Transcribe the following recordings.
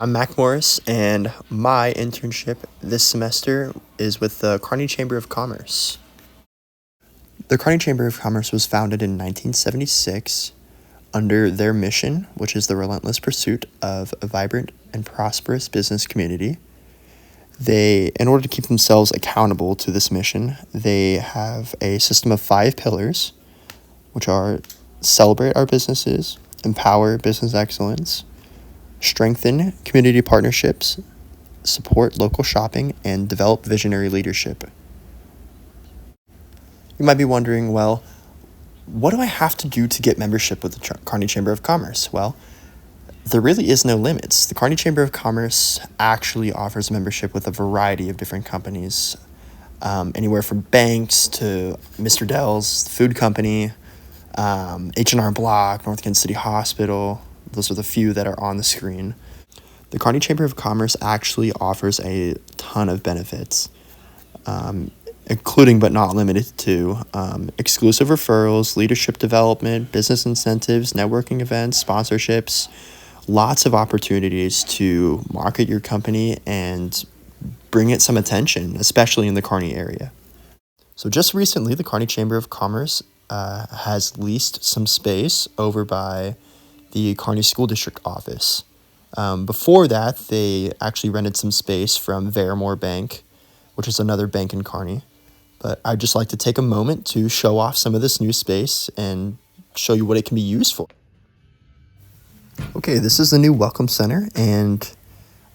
I'm Mac Morris, and my internship this semester is with the Kearney Chamber of Commerce. The Kearney Chamber of Commerce was founded in 1976 under their mission, which is the relentless pursuit of a vibrant and prosperous business community. In order to keep themselves accountable to this mission, they have a system of 5 pillars, which are celebrate our businesses, empower business excellence, strengthen community partnerships, support local shopping, and develop visionary leadership. You might be wondering, well, what do I have to do to get membership with the Kearney Chamber of Commerce? Well, there really is no limits. The Kearney Chamber of Commerce actually offers membership with a variety of different companies, anywhere from banks to Mr. Dell's food company, H&R Block, North Kansas City Hospital. Those are the few that are on the screen. The Kearney Chamber of Commerce actually offers a ton of benefits, including but not limited to exclusive referrals, leadership development, business incentives, networking events, sponsorships, lots of opportunities to market your company and bring it some attention, especially in the Kearney area. So just recently, the Kearney Chamber of Commerce has leased some space over by the Kearney School District office. Before that, they actually rented some space from Vermore Bank, which is another bank in Kearney. But I'd just like to take a moment to show off some of this new space and show you what it can be used for. Okay, this is the new Welcome Center and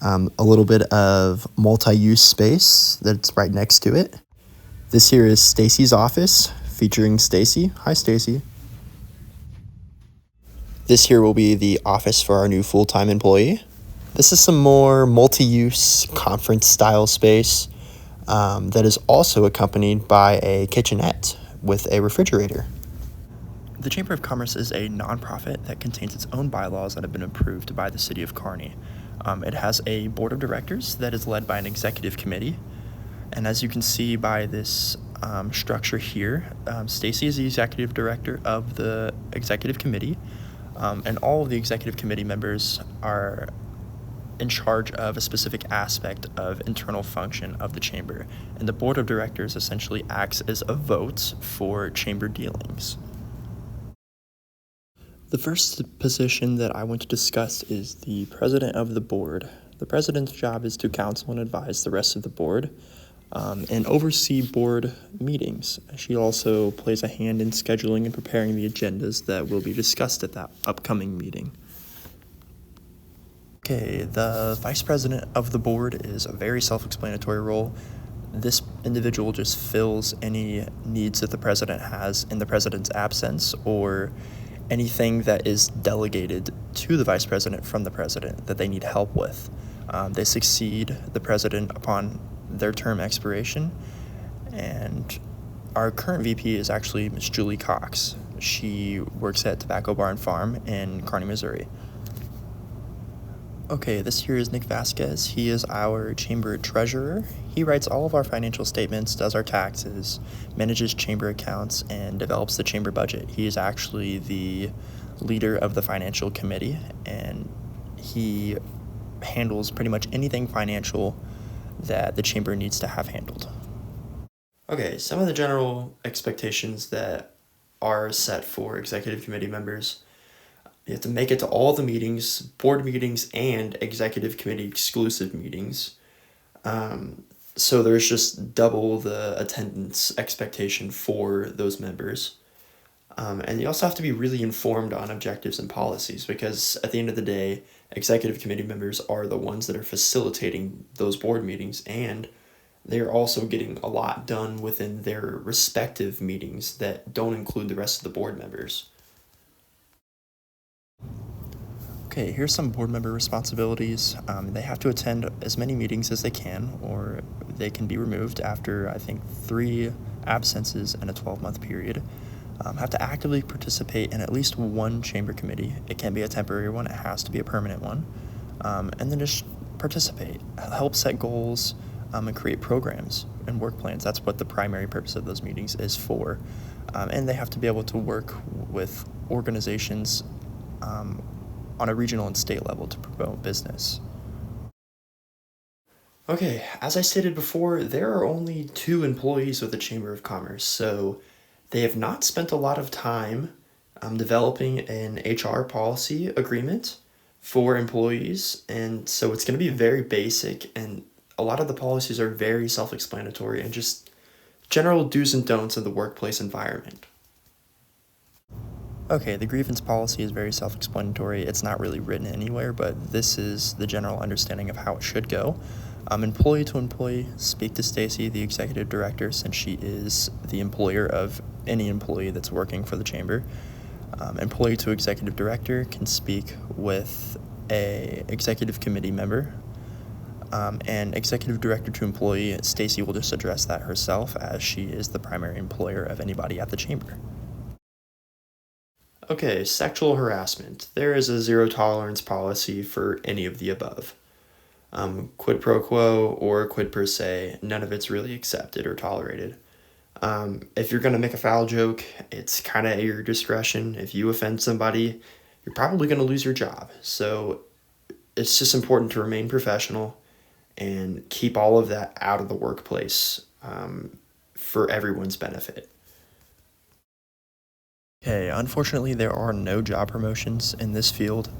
a little bit of multi-use space that's right next to it. This here is Stacy's office, featuring Stacy. Hi, Stacy. This here will be the office for our new full-time employee. This is some more multi-use conference-style space that is also accompanied by a kitchenette with a refrigerator. The Chamber of Commerce is a nonprofit that contains its own bylaws that have been approved by the City of Kearney. It has a board of directors that is led by an executive committee. And as you can see by this structure here, Stacy is the executive director of the executive committee. And all of the executive committee members are in charge of a specific aspect of internal function of the chamber. And the board of directors essentially acts as a vote for chamber dealings. The first position that I want to discuss is the president of the board. The president's job is to counsel and advise the rest of the board and oversee board meetings. She also plays a hand in scheduling and preparing the agendas that will be discussed at that upcoming meeting. Okay, the vice president of the board is a very self-explanatory role. This individual just fills any needs that the president has in the president's absence, or anything that is delegated to the vice president from the president that they need help with. They succeed the president upon their term expiration, and our current VP is actually Miss Julie Cox. She works at Tobacco Barn Farm in Kearney, Missouri. Okay, this here is Nick Vasquez. He is our chamber treasurer. He writes all of our financial statements, does our taxes, manages chamber accounts, and develops the chamber budget. He is actually the leader of the financial committee, and he handles pretty much anything financial that the chamber needs to have handled. Okay, some of the general expectations that are set for executive committee members. You have to make it to all the meetings, board meetings, and executive committee exclusive meetings. So there's just double the attendance expectation for those members. And you also have to be really informed on objectives and policies, because at the end of the day, executive committee members are the ones that are facilitating those board meetings, and they're also getting a lot done within their respective meetings that don't include the rest of the board members. Okay, here's some board member responsibilities. They have to attend as many meetings as they can, or they can be removed after, I think, 3 absences in a 12-month period. Have to actively participate in at least one chamber committee. It can be a temporary one, it has to be a permanent one. And then just participate, help set goals, and create programs and work plans. That's what the primary purpose of those meetings is for. And they have to be able to work with organizations on a regional and state level to promote business. Okay, as I stated before, there are only 2 employees with the Chamber of Commerce, so they have not spent a lot of time developing an HR policy agreement for employees, and so it's going to be very basic, and a lot of the policies are very self-explanatory and just general do's and don'ts of the workplace environment. Okay, the grievance policy is very self-explanatory. It's not really written anywhere, but this is the general understanding of how it should go. Employee to employee, speak to Stacy, the executive director, since she is the employer of any employee that's working for the chamber. Employee to executive director can speak with a executive committee member. And executive director to employee, Stacy will just address that herself as she is the primary employer of anybody at the chamber. Okay, sexual harassment. There is a zero tolerance policy for any of the above. Quid pro quo or quid per se, none of it's really accepted or tolerated. If you're going to make a foul joke, it's kind of at your discretion. If you offend somebody, you're probably going to lose your job. So it's just important to remain professional and keep all of that out of the workplace for everyone's benefit. Okay, unfortunately, there are no job promotions in this field.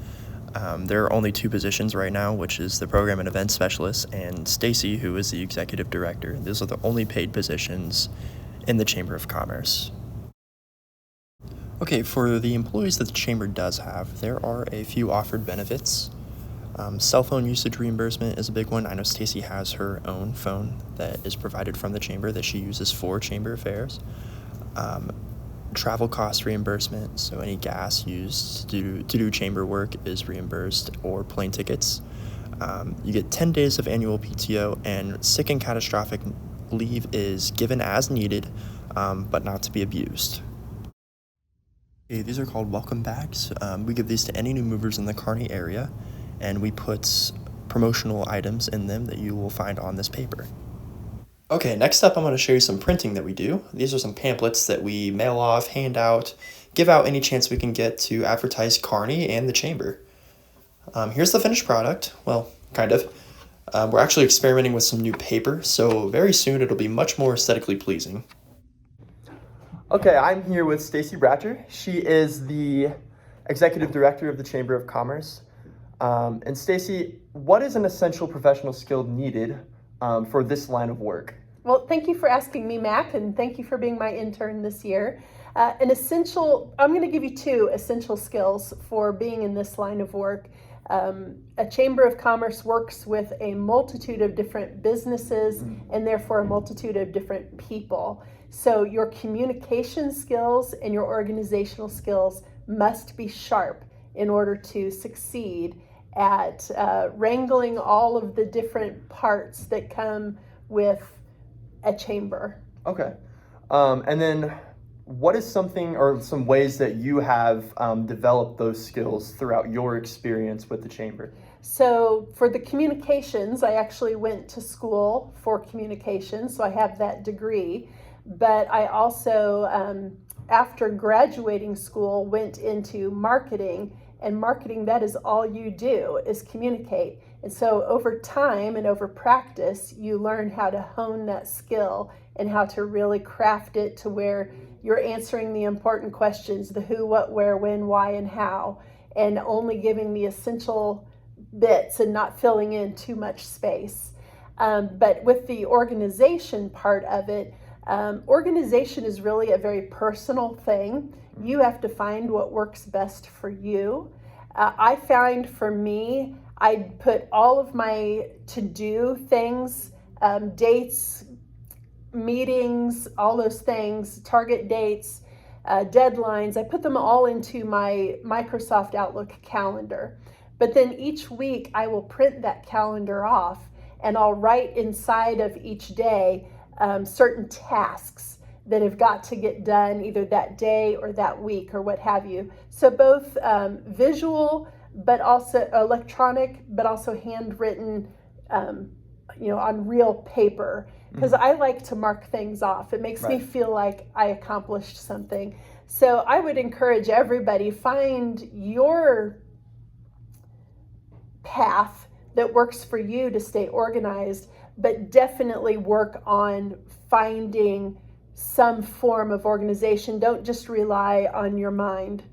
There are only 2 positions right now, which is the program and event specialist and Stacy, who is the executive director. Those are the only paid positions in the Chamber of Commerce. Okay, for the employees that the Chamber does have, there are a few offered benefits. Cell phone usage reimbursement is a big one. I know Stacy has her own phone that is provided from the Chamber that she uses for Chamber affairs. Travel cost reimbursement, so any gas used to do chamber work is reimbursed, or plane tickets. You get 10 days of annual PTO, and sick and catastrophic leave is given as needed, but not to be abused. Okay, these are called welcome bags. We give these to any new movers in the Kearney area, and we put promotional items in them that you will find on this paper. Okay, next up I'm going to show you some printing that we do. These are some pamphlets that we mail off, hand out, give out any chance we can get to advertise Kearney and the Chamber. Here's the finished product. Well, kind of. We're actually experimenting with some new paper, so very soon it'll be much more aesthetically pleasing. Okay, I'm here with Stacy Bratcher. She is the executive director of the Chamber of Commerce. And Stacy, what is an essential professional skill needed for this line of work? Well, thank you for asking me, Mac, and thank you for being my intern this year. I'm going to give you 2 essential skills for being in this line of work. A Chamber of Commerce works with a multitude of different businesses and therefore a multitude of different people. So your communication skills and your organizational skills must be sharp in order to succeed at wrangling all of the different parts that come with a chamber. Okay. And then what is something or some ways that you have developed those skills throughout your experience with the chamber? So for the communications, I actually went to school for communications, so I have that degree. But I also, after graduating school, went into marketing. And marketing, that is all you do, is communicate. And so over time and over practice, you learn how to hone that skill and how to really craft it to where you're answering the important questions, the who, what, where, when, why, and how, and only giving the essential bits and not filling in too much space. But with the organization part of it, organization is really a very personal thing. You have to find what works best for you. I find for me, I put all of my to-do things, dates, meetings, all those things, target dates, deadlines, I put them all into my Microsoft Outlook calendar. But then each week I will print that calendar off and I'll write inside of each day certain tasks that have got to get done either that day or that week or what have you. So both visual, but also electronic, but also handwritten, on real paper. Because I like to mark things off. It makes me feel like I accomplished something. So I would encourage everybody, find your path that works for you to stay organized, but definitely work on finding some form of organization. Don't just rely on your mind.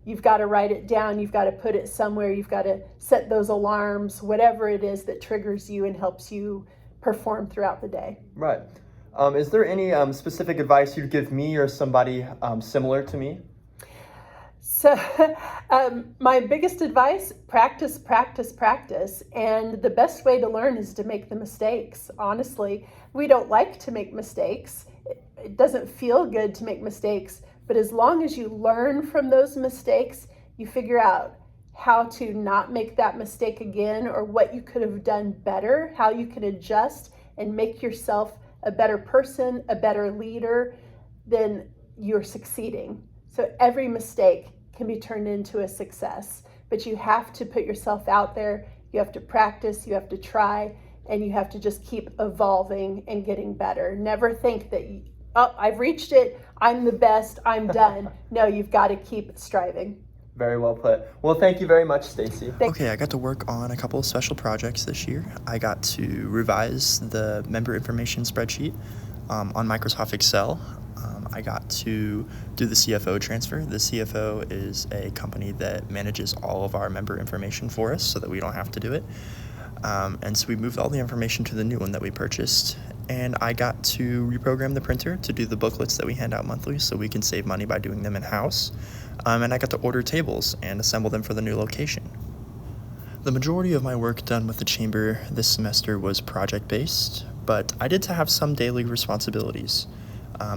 You've got to write it down. You've got to put it somewhere. You've got to set those alarms, whatever it is that triggers you and helps you perform throughout the day. Right. Is there any specific advice you'd give me or somebody similar to me? So my biggest advice, practice, practice, practice. And the best way to learn is to make the mistakes. Honestly, we don't like to make mistakes. It doesn't feel good to make mistakes. But as long as you learn from those mistakes, you figure out how to not make that mistake again, or what you could have done better, how you can adjust and make yourself a better person, a better leader, then you're succeeding. So every mistake can be turned into a success, but you have to put yourself out there, you have to practice, you have to try, and you have to just keep evolving and getting better. Never think that, I've reached it, I'm the best, I'm done. No, you've got to keep striving. Very well put. Well, thank you very much, Stacy. Okay, I got to work on a couple of special projects this year. I got to revise the member information spreadsheet on Microsoft Excel. I got to do the CFO transfer. The CFO is a company that manages all of our member information for us so that we don't have to do it. And so we moved all the information to the new one that we purchased. And I got to reprogram the printer to do the booklets that we hand out monthly so we can save money by doing them in-house. And I got to order tables and assemble them for the new location. The majority of my work done with the chamber this semester was project-based, but I did have some daily responsibilities.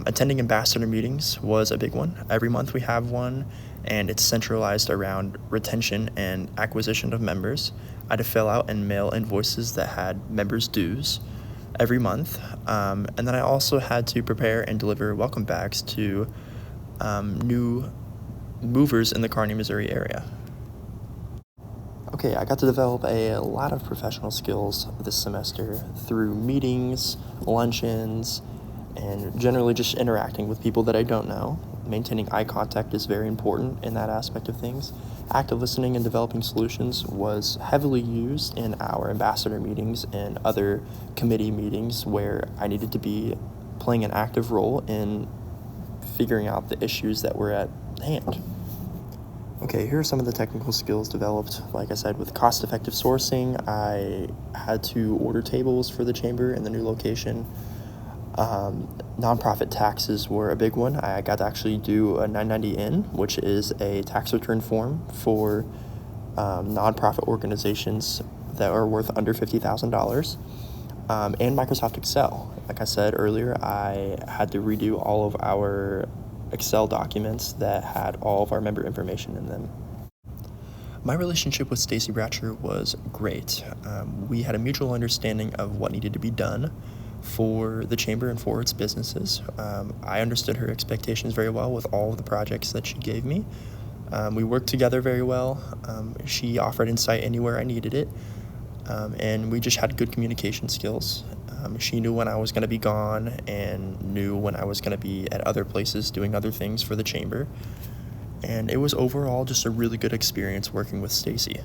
Attending ambassador meetings was a big one. Every month we have one, and it's centralized around retention and acquisition of members. I had to fill out and mail invoices that had members' dues every month. And then I also had to prepare and deliver welcome bags to new movers in the Kearney, Missouri area. Okay, I got to develop a lot of professional skills this semester through meetings, luncheons, and generally just interacting with people that I don't know. Maintaining eye contact is very important in that aspect of things. Active listening and developing solutions was heavily used in our ambassador meetings and other committee meetings where I needed to be playing an active role in figuring out the issues that were at hand. Okay, here are some of the technical skills developed. Like I said, with cost-effective sourcing, I had to order tables for the chamber in the new location. Nonprofit taxes were a big one. I got to actually do a 990N, which is a tax return form for nonprofit organizations that are worth under $50,000. And Microsoft Excel. Like I said earlier, I had to redo all of our Excel documents that had all of our member information in them. My relationship with Stacy Bratcher was great. We had a mutual understanding of what needed to be done for the chamber and for its businesses. I understood her expectations very well with all of the projects that she gave me. We worked together very well. She offered insight anywhere I needed it, and we just had good communication skills. She knew when I was going to be gone and knew when I was going to be at other places doing other things for the chamber. And it was overall just a really good experience working with Stacy.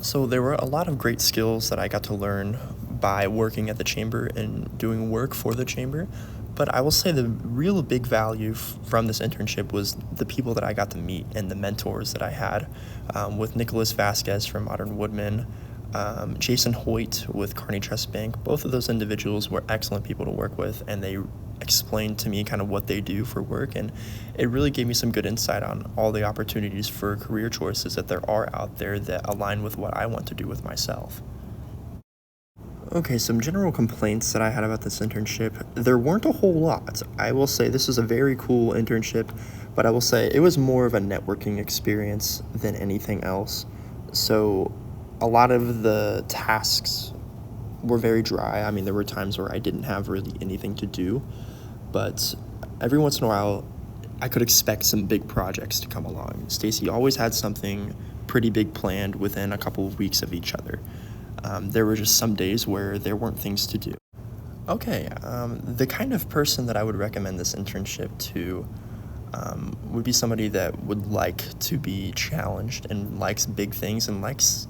So there were a lot of great skills that I got to learn by working at the chamber and doing work for the chamber. But I will say the real big value from this internship was the people that I got to meet and the mentors that I had with Nicholas Vasquez from Modern Woodman, Jason Hoyt with Kearney Trust Bank. Both of those individuals were excellent people to work with, and they explained to me kind of what they do for work, and it really gave me some good insight on all the opportunities for career choices that there are out there that align with what I want to do with myself. Okay, some general complaints that I had about this internship. There weren't a whole lot. I will say this was a very cool internship, but I will say it was more of a networking experience than anything else. So a lot of the tasks were very dry. I mean, there were times where I didn't have really anything to do, but every once in a while, I could expect some big projects to come along. Stacy always had something pretty big planned within a couple of weeks of each other. There were just some days where there weren't things to do. Okay, the kind of person that I would recommend this internship to would be somebody that would like to be challenged and likes big things and likes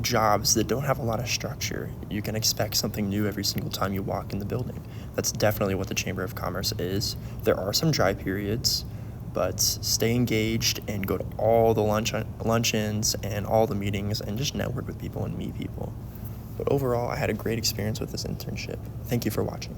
jobs that don't have a lot of structure. You can expect something new every single time you walk in the building. That's definitely what the Chamber of Commerce is. There are some dry periods, but stay engaged and go to all the luncheons and all the meetings and just network with people and meet people. But overall, I had a great experience with this internship. Thank you for watching.